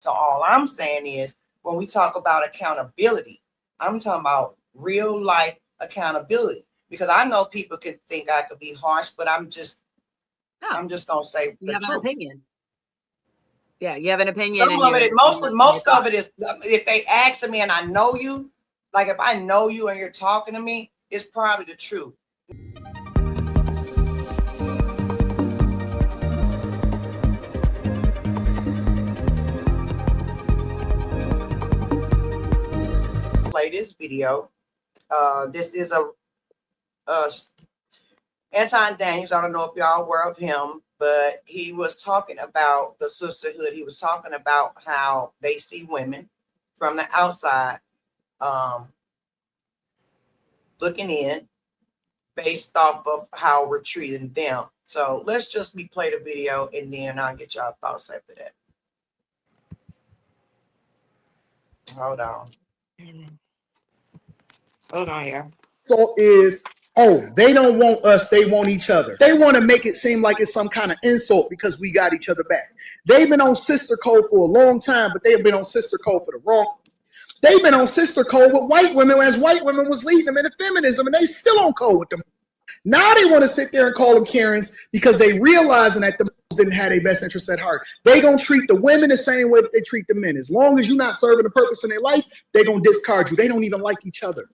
So all I'm saying is, when we talk about accountability, I'm talking about real life accountability, because I know people can think I could be harsh, but I'm just gonna say you have truth. an opinion. Yeah, you have an opinion. Some of it, most of it is, if they ask me and I know you, like if I know you and you're talking to me, it's probably the truth. Play this video. This is Anton Daniels. I don't know if y'all aware of him, but he was talking about the sisterhood. He was talking about how they see women from the outside, looking in, based off of how we're treating them. So let's just play the video, and then I'll get y'all thoughts after that. Hold on. Hold on here. So is, oh, they don't want us, they want each other. They want to make it seem like it's some kind of insult because we got each other back. They've been on sister code for a long time, but they've been on sister code for the wrong. They've been on sister code with white women as white women was leading them into feminism, and they still on code with them. Now they want to sit there and call them Karens because they realizing that the didn't have their best interests at heart. They gonna treat the women the same way that they treat the men. As long as you're not serving a purpose in their life, they gonna discard you. They don't even like each other.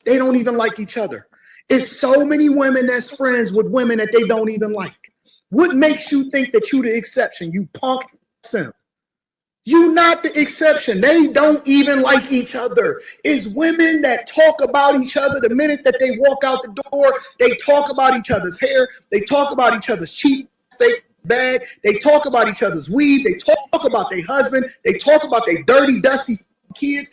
They don't even like each other. It's so many women that's friends with women that they don't even like. What makes you think that you the exception? You punk simp. You not the exception. They don't even like each other. It's women that talk about each other the minute that they walk out the door. They talk about each other's hair. They talk about each other's cheap fake bag. They talk about each other's weed. They talk about their husband. They talk about their dirty, dusty kids.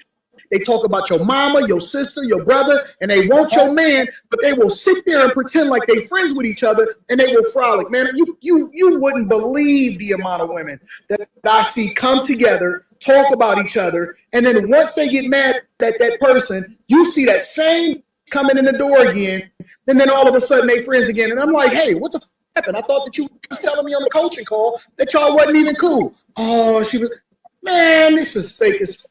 They talk about your mama, your sister, your brother, and they want your man, but they will sit there and pretend like they friends with each other, and they will frolic. Man, you wouldn't believe the amount of women that I see come together, talk about each other, and then once they get mad at that person, you see that same coming in the door again, and then all of a sudden they friends again. And I'm like, hey, what the f happened? I thought that you was telling me on the coaching call that y'all wasn't even cool. Oh, she was, man, this is fake as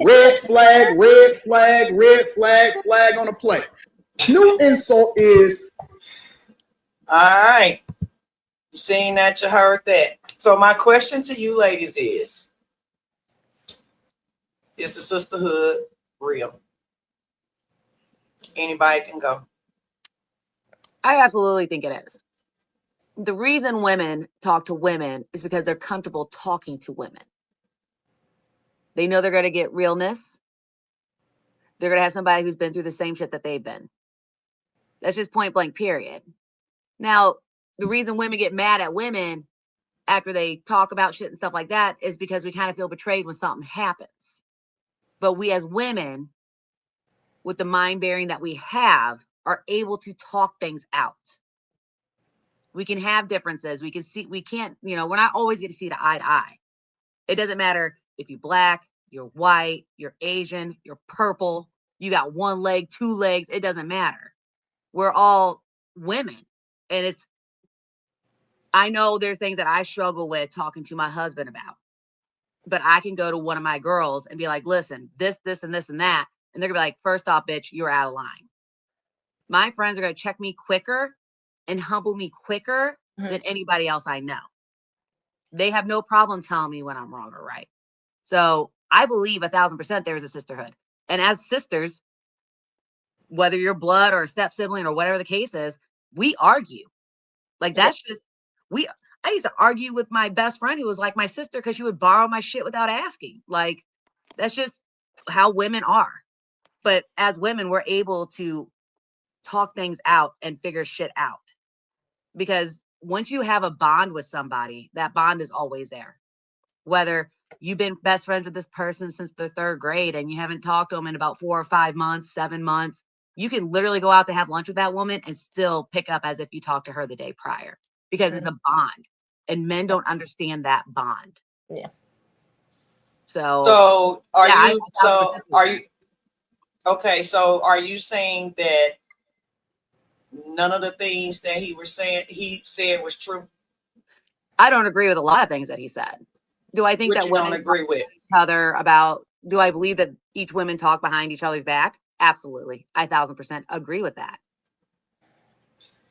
red flag, red flag, red flag, flag on the play. New insult is, all right. You seen that, you heard that. So my question to you ladies is the sisterhood real? Anybody can go. I absolutely think it is. The reason women talk to women is because they're comfortable talking to women. They know they're going to get realness. They're going to have somebody who's been through the same shit that they've been. That's just point blank, period. Now, the reason women get mad at women after they talk about shit and stuff like that is because we kind of feel betrayed when something happens. But we as women, with the mind bearing that we have, are able to talk things out. We can have differences. We can see, we can't, we're not always going to see eye to eye. It doesn't matter if you're black, you're white, you're Asian, you're purple, you got one leg, two legs, it doesn't matter. We're all women. And I know there are things that I struggle with talking to my husband about, but I can go to one of my girls and be like, listen, this, and this, and that. And they're gonna be like, first off, bitch, you're out of line. My friends are gonna check me quicker and humble me quicker than anybody else I know. They have no problem telling me when I'm wrong or right. So I believe 1000% there is a sisterhood. And as sisters, whether you're blood or a step sibling or whatever the case is, we argue. Like that's just, I used to argue with my best friend who was like my sister because she would borrow my shit without asking. Like that's just how women are. But as women, we're able to talk things out and figure shit out. Because once you have a bond with somebody, that bond is always there. Whether you've been best friends with this person since the 3rd grade and you haven't talked to them in about 4 or 5 months, 7 months, you can literally go out to have lunch with that woman and still pick up as if you talked to her the day prior because it's a bond, and men don't understand that bond. Yeah. So are you okay? So are you saying that none of the things that he said was true? I don't agree with a lot of things that he said. Do I think Which that you don't women agree talk with. to each other about? Do I believe that each women talk behind each other's back? Absolutely, I 1000% agree with that.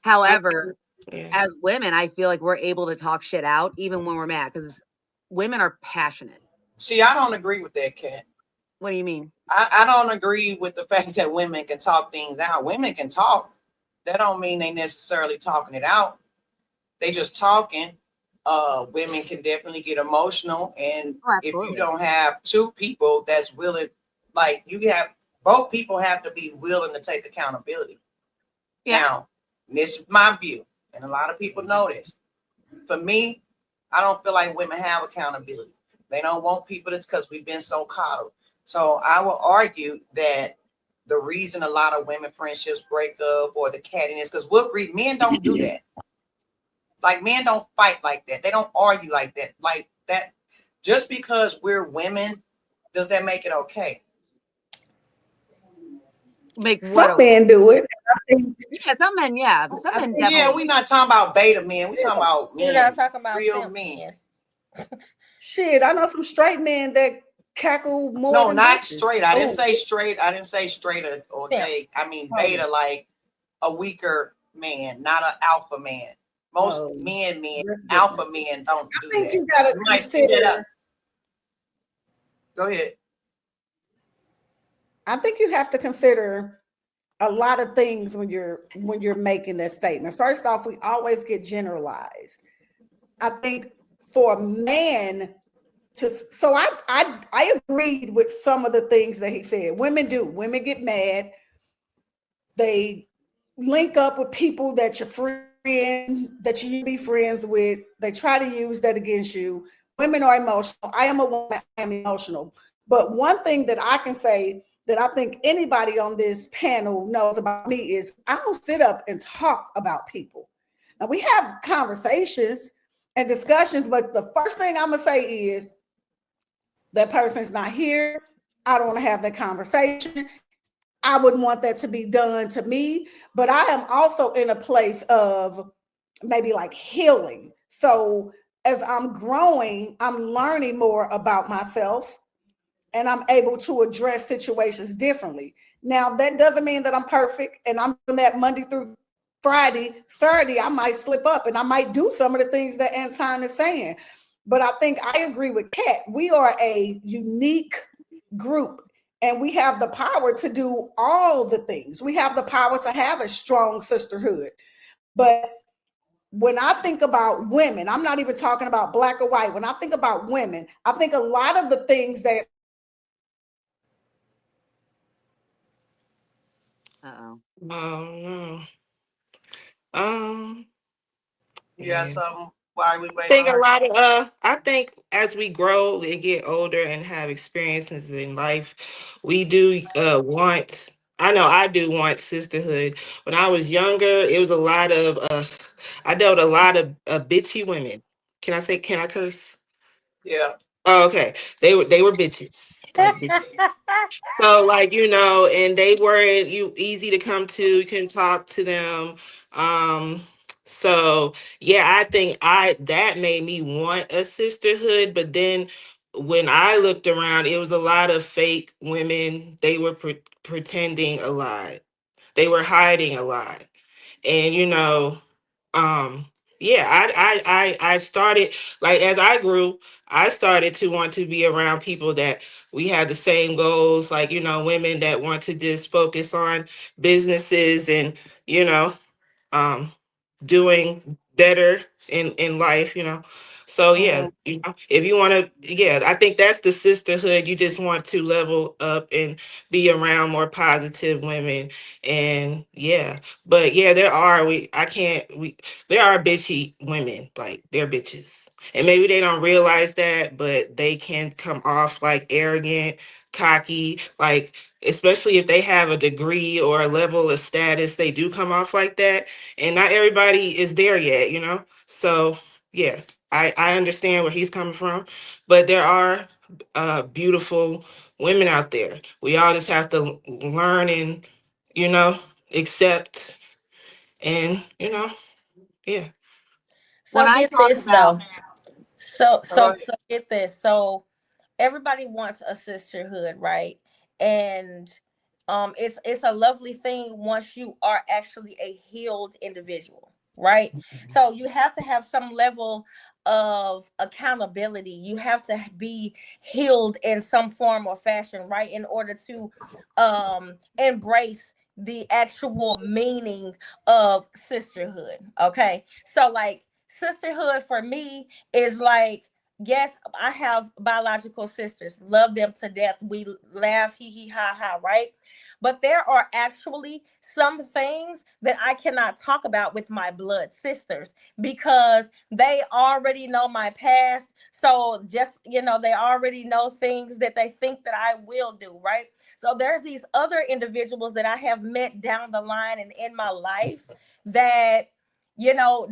However, as women, I feel like we're able to talk shit out even when we're mad because women are passionate. See, I don't agree with that, Kat. What do you mean? I don't agree with the fact that women can talk things out. Women can talk. That don't mean they necessarily talking it out. They just talking. Women can definitely get emotional, and if you don't have two people that's willing, like you have, both people have to be willing to take accountability. Yeah. Now, this is my view, and a lot of people know this. For me, I don't feel like women have accountability. They don't want people that's because we've been so coddled. So I will argue that the reason a lot of women friendships break up or the cattiness, because men don't do that. Like men don't fight like that. They don't argue like that. Like that. Just because we're women, does that make it okay? Some men do it. Yeah, some men, yeah. Some men definitely. Yeah, we're not talking about beta men. We're talking about men. We're not talking about real men. Shit, I know some straight men that cackle more. No, than not bitches. straight. I didn't say straight. I didn't say straight or gay. I mean beta, like a weaker man, not an alpha man. Most men, alpha men don't do that. You gotta consider. Go ahead. I think you have to consider a lot of things when you're making that statement. First off, we always get generalized. I think for a man so I agreed with some of the things that he said. Women get mad. They link up with people that you're friend, that you be friends with. They try to use that against you. Women are emotional. I am a woman, I am emotional. But one thing that I can say that I think anybody on this panel knows about me is I don't sit up and talk about people. Now we have conversations and discussions, but the first thing I'm gonna say is that person's not here. I don't want to have that conversation. I wouldn't want that to be done to me, but I am also in a place of maybe like healing. So as I'm growing, I'm learning more about myself and I'm able to address situations differently. Now, that doesn't mean that I'm perfect and I'm doing that Monday through Friday. Saturday, I might slip up and I might do some of the things that Anton is saying. But I think I agree with Kat. We are a unique group and we have the power to do all the things. We have the power to have a strong sisterhood. But when I think about women, I'm not even talking about black or white. When I think about women, I think a lot of the things that Yeah, something. Why we waiting? I think a lot of I think as we grow and get older and have experiences in life, we do want. I know I do want sisterhood. When I was younger, it was a lot of. I dealt a lot of bitchy women. Can I say? Can I curse? Yeah. Oh, okay. They were bitches. Like bitches. So like, and they weren't easy to come to, you can talk to them. So yeah, I think that made me want a sisterhood, but then when I looked around, it was a lot of fake women. They were pretending a lot. They were hiding a lot. And um yeah, I started, like, as I grew, I started to want to be around people that we had the same goals, like, women that want to just focus on businesses and you know um doing better in life. So yeah, if you want to, yeah, I think that's the sisterhood. You just want to level up and be around more positive women. And yeah, but yeah, there are bitchy women, like they're bitches, and maybe they don't realize that, but they can come off like arrogant, cocky, like, especially if they have a degree or a level of status, they do come off like that. And not everybody is there yet. So yeah, I understand where he's coming from, but there are beautiful women out there. We all just have to learn and accept, and yeah. So get this though. So All right. get this. So everybody wants a sisterhood, right? And it's a lovely thing once you are actually a healed individual, right? So you have to have some level of accountability. You have to be healed in some form or fashion, right? In order to embrace the actual meaning of sisterhood. Okay. So like sisterhood for me is like, yes, I have biological sisters. Love them to death. We laugh, hee hee ha ha, right? But there are actually some things that I cannot talk about with my blood sisters because they already know my past. So just, they already know things that they think that I will do, right? So there's these other individuals that I have met down the line and in my life that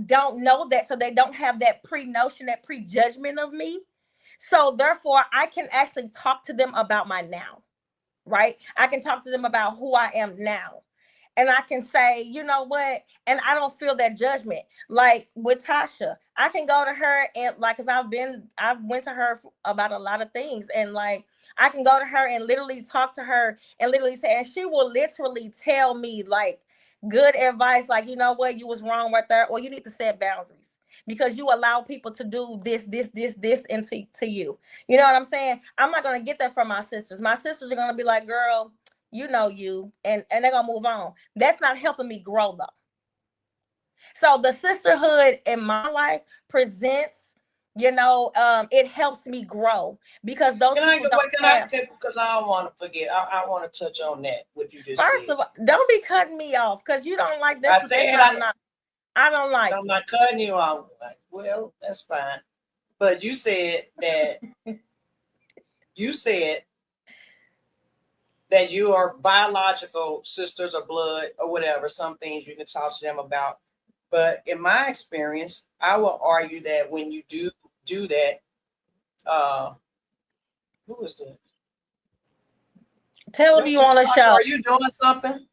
don't know that, so they don't have that pre-notion, that prejudgment of me. So therefore, I can actually talk to them about my now, right? I can talk to them about who I am now. And I can say, you know what? And I don't feel that judgment. Like with Tasha, I can go to her and like, cause I've went to her about a lot of things. And like, I can go to her and literally talk to her and literally say, and she will literally tell me like good advice. Like, you know what? You was wrong right there. Or you need to set boundaries because you allow people to do this into you. You know what I'm saying? I'm not going to get that from my sisters. My sisters are going to be like, girl, you know you, and they're gonna move on. That's not helping me grow though. So the sisterhood in my life presents, it helps me grow because those Can I people go? don't have. Because I don't want to forget. I want to touch on that what you just First said. of all, don't be cutting me off because you don't like this. I said I don't like I'm it. not cutting you off. Well, that's fine. But you said that you said that you are biological sisters or blood or whatever. Some things you can talk to them about. But in my experience, I will argue that when you do that, who is that? Tell them you on a show. Are you doing something?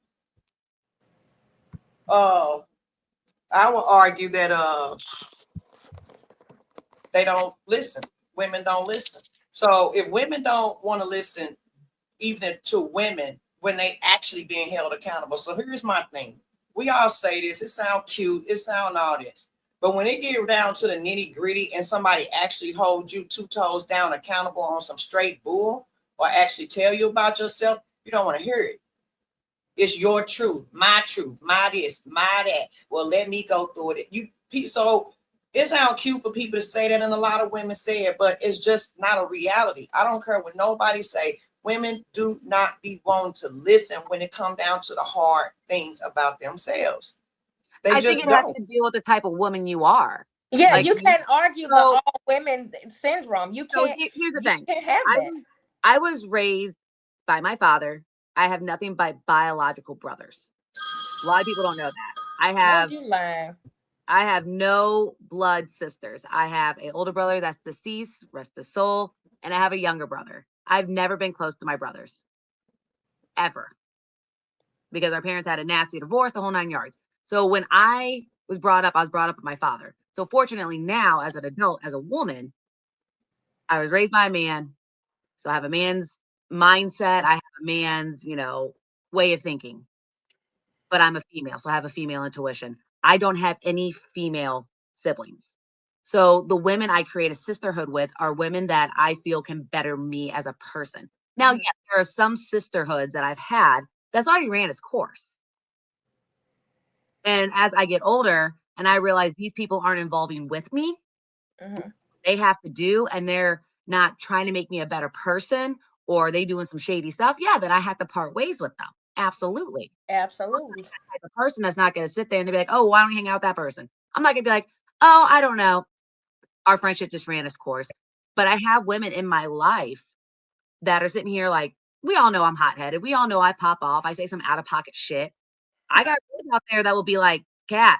I will argue that they don't listen. Women don't listen. So if women don't want to listen even to women when they actually being held accountable. So here's my thing. We all say this, it sounds cute, it sounds all this. But when it get down to the nitty gritty and somebody actually holds you 2 toes down accountable on some straight bull or actually tell you about yourself, you don't want to hear it. It's your truth, my this, my that. Well, let me go through it. So it sounds cute for people to say that, and a lot of women say it, but it's just not a reality. I don't care what nobody say. Women do not be wanting to listen when it comes down to the hard things about themselves. I think it has to deal with the type of woman you are. Yeah, like, you can't argue the all women syndrome. You can't. So here's the thing. Can't have that. I was raised by my father. I have nothing but biological brothers. A lot of people don't know that. You lying. I have no blood sisters. I have an older brother that's deceased, rest his soul, and I have a younger brother. I've never been close to my brothers, ever, because our parents had a nasty divorce, the whole 9 yards. So when I was brought up with my father. So fortunately now, as an adult, as a woman, I was raised by a man. So I have a man's mindset. I have a man's, way of thinking. But I'm a female, so I have a female intuition. I don't have any female siblings. So the women I create a sisterhood with are women that I feel can better me as a person. Now, yes, there are some sisterhoods that I've had that's already ran its course. And as I get older and I realize these people aren't involving with me, they have to do, and they're not trying to make me a better person, or they doing some shady stuff, then I have to part ways with them. Absolutely. Absolutely. Type of person that's not going to sit there and be like, oh, why don't we hang out with that person? I'm not going to be like, oh, I don't know. Our friendship just ran its course. But I have women in my life that are sitting here like, we all know I'm hot-headed. We all know I pop off. I say some out-of-pocket shit. I got girls out there that will be like, Kat,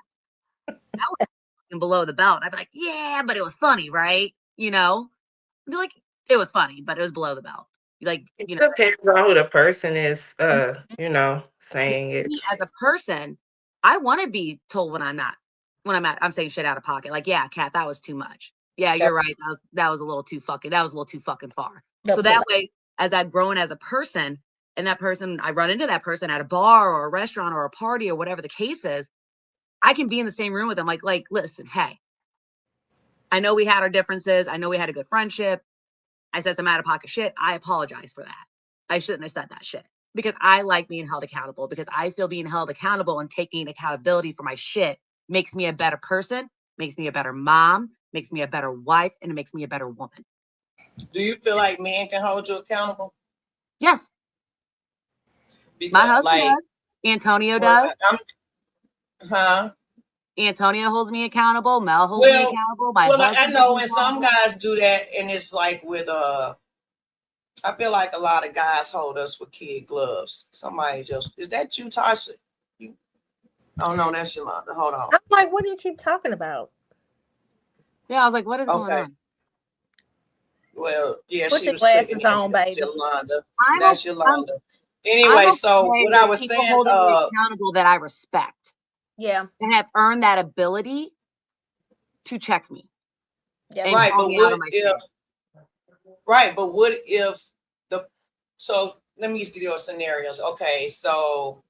that was below the belt. I'd be like, yeah, but it was funny, right? They're like, it was funny, but it was below the belt. Like, it depends on who the person is, saying it. Me as a person, I want to be told when I'm saying shit out of pocket. Like, yeah, Kat, that was too much. Yeah, So- you're right. That was a little too fucking far. No, So that way, as I've grown as a person, and that person, I run into that person at a bar or a restaurant or a party or whatever the case is, I can be in the same room with them. Like, listen, hey, I know we had our differences. I know we had a good friendship. I said some out of pocket shit. I apologize for that. I shouldn't have said that shit, because I like being held accountable, because I feel being held accountable and taking accountability for my shit makes me a better person, makes me a better mom, makes me a better wife, and it makes me a better woman. Do you feel like men can hold you accountable? Yes. Because, My husband does. Antonio does. Huh? Antonio holds me accountable. Mel holds me accountable. My husband I know, holds and me some accountable. guys do that, and it's like with I feel like a lot of guys hold us with kid gloves. Somebody just, is that you, Tasha? Oh no, that's Yolanda. Hold on. I'm like, what do you keep talking about? Yeah, I was like, what is going on? Well, yeah, Put she your was glasses clicking on, baby. Yolanda. I'm That's okay- Yolanda. I'm Anyway, so okay what I with was people saying, holding me accountable that I respect Yeah. and have earned that ability to check me. Yeah. And right, call but me out what on my if, shit. right, but what if so let me just give you scenarios. Okay, so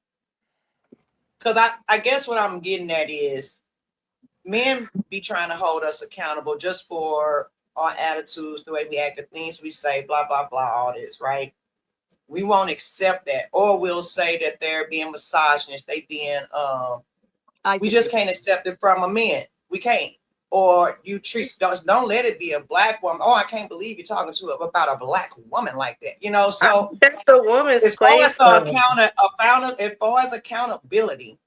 because I guess what I'm getting at is men be trying to hold us accountable just for our attitudes, the way we act, the things we say, blah, blah, blah, all this, right? We won't accept that. Or we'll say that they're being misogynist, they being we just can't accept it from a man. We can't. Or you treat, don't let it be a black woman. Oh, I can't believe you're talking to about a black woman like that. You know, so That's the woman's as far place. as far as accountability,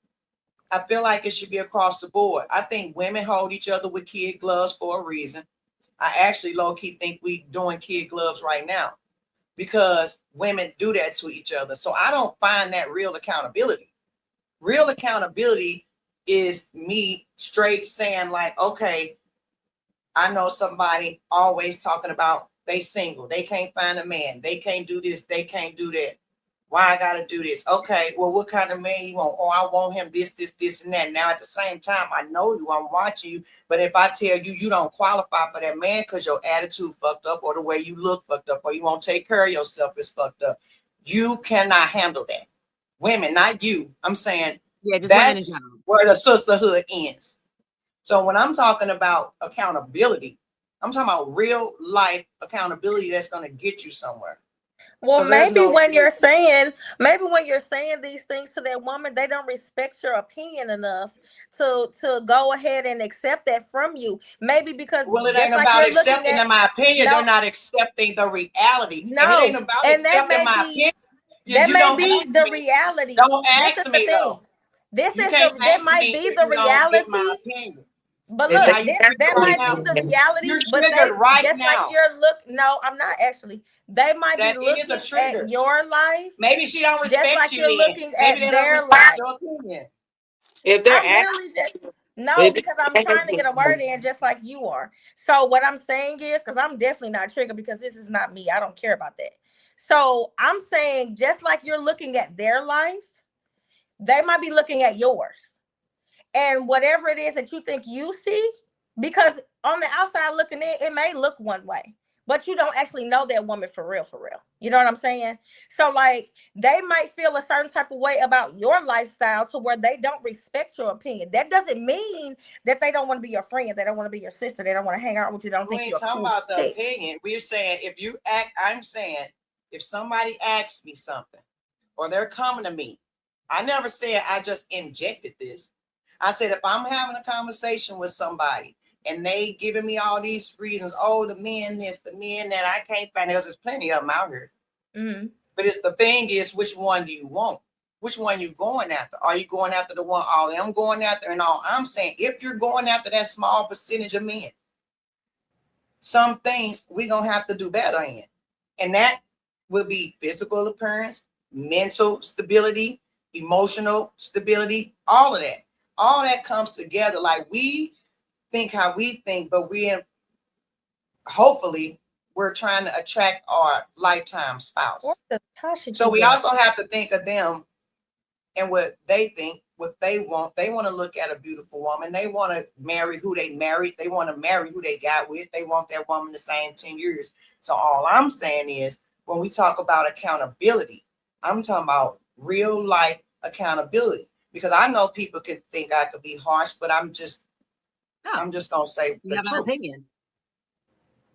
I feel like it should be across the board. I think women hold each other with kid gloves for a reason. I actually low-key think we doing kid gloves right now because women do that to each other. So I don't find that real accountability. Real accountability is me straight saying like, okay, I know somebody always talking about they single, they can't find a man, they can't do this, they can't do that. Why I gotta do this? Okay, well, what kind of man you want? Oh, I want him this, and that. Now at the same time, I know you, I'm watching you, but if I tell you you don't qualify for that man because your attitude fucked up or the way you look fucked up or you won't take care of yourself is fucked up, you cannot handle that. Women, not you. I'm saying just that's where the sisterhood ends. So when I'm talking about accountability, I'm talking about real life accountability that's going to get you somewhere. Well, maybe when you're saying these things to that woman, they don't respect your opinion enough to go ahead and accept that from you. Maybe because it ain't about accepting my opinion. They're not accepting the reality. No, if it ain't about accepting my opinion, that may be the reality. Don't ask me though. That might be the reality. But look, that might be the reality. You're but triggered right just now. No, I'm not actually. They might be looking at your life. Maybe she don't respect just like you. You're looking Maybe at their life. Your opinion. If they're because I'm trying to get a word in just like you are. So what I'm saying is, because I'm definitely not triggered because this is not me. I don't care about that. So I'm saying just like you're looking at their life, they might be looking at yours. And whatever it is that you think you see, because on the outside looking in, it may look one way, but you don't actually know that woman for real, for real. You know what I'm saying? So like they might feel a certain type of way about your lifestyle to where they don't respect your opinion. That doesn't mean that they don't want to be your friend. They don't want to be your sister. They don't want to hang out with you. They don't think you're talking about the opinion. We're saying I'm saying if somebody asks me something or they're coming to me, I never said I just injected this. I said, if I'm having a conversation with somebody and they giving me all these reasons, oh, the men this, the men that, I can't find, there's plenty of them out here. Mm-hmm. But the thing is, which one do you want? Which one you going after? Are you going after the one all I'm going after? And all I'm saying, if you're going after that small percentage of men, some things we're going to have to do better in. And that will be physical appearance, mental stability, emotional stability, all of that. All that comes together. Like we think how we think, but hopefully we're trying to attract our lifetime spouse. So we also have to think of them and what they think, what they want. They want to look at a beautiful woman. They want to marry who they married. They want to marry who they got with. They want that woman the same 10 years. So all I'm saying is, when we talk about accountability, I'm talking about real life accountability, because I know people can think I could be harsh, but I'm just gonna say You the have an truth. opinion.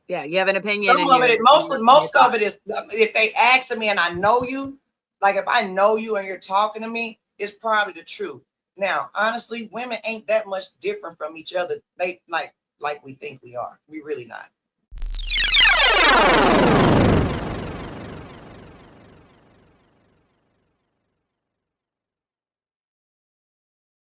Yeah, you have an opinion. Some of it, most of it is, if they ask me and I know you, like if I know you and you're talking to me, it's probably the truth. Now, honestly, women ain't that much different from each other. They like we think we are. We really not.